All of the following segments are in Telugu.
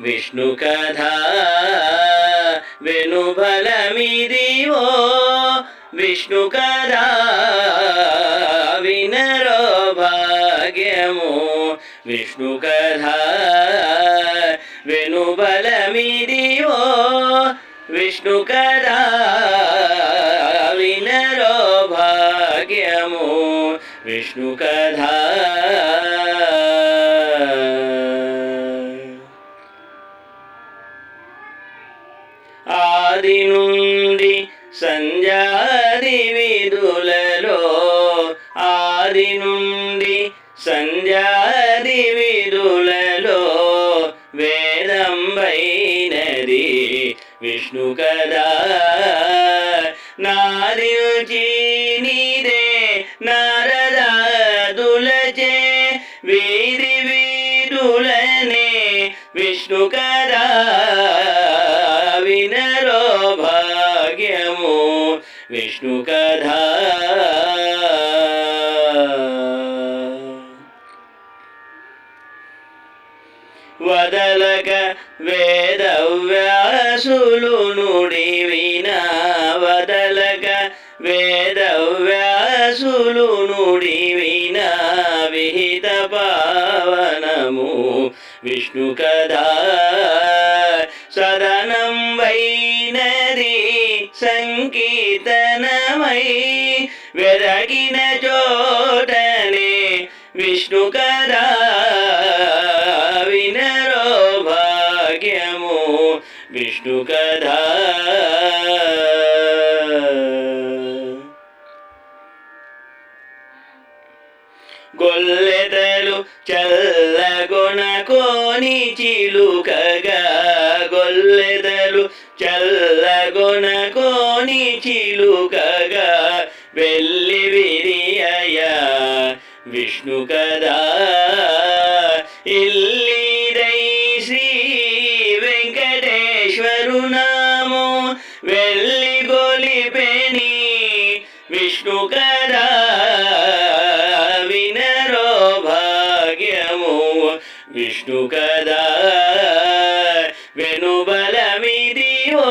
విష్ణు కథా వెనుబలమిదివో విష్ణు కథా వినరో భాగ్యము విష్ణు కథా వెనుబలమిదివో విష్ణు కథా వినరో భాగ్యము విష్ణు కథా ఆది నుండి సంధ్యాది విధులలో ఆది నుండి సంధ్యాది విధులలో వేదంబైనది విష్ణు కథా నారిల్చి నీదే నారదాదులచే వీధి వీధులనే విష్ణు కథా వినరో భాగ్యము విష్ణు కథా వదలక వేదవ్యాసులు నుడి వినా వదలక వేదవ్యాసులు నుడి వినా విహిత పావనము విష్ణు కథా సదనం వైనది సంకీర్తనమై వెరగిన చోటనే విష్ణు కథా వినరో భాగ్యము విష్ణు కథా గొల్లెదలు చల్లగొనకోని చిలుకగా గొల్లెదలు చల్లగొనకోని చిలుకగా వెళ్ళి విరియయ విష్ణు కథా ఇల్లిదై శ్రీ వెంకటేశ్వరు నామో వెళ్ళి గొలిపెని విష్ణు కథా వినరో భాగ్యము విష్ణు కథా వెనుబలమిదివో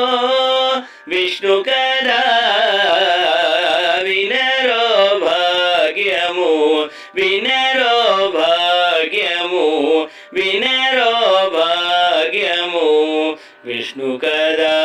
విష్ణు కథా వినరో భాగ్యము వినరో భాగ్యము వినరో భాగ్యము విష్ణు కథా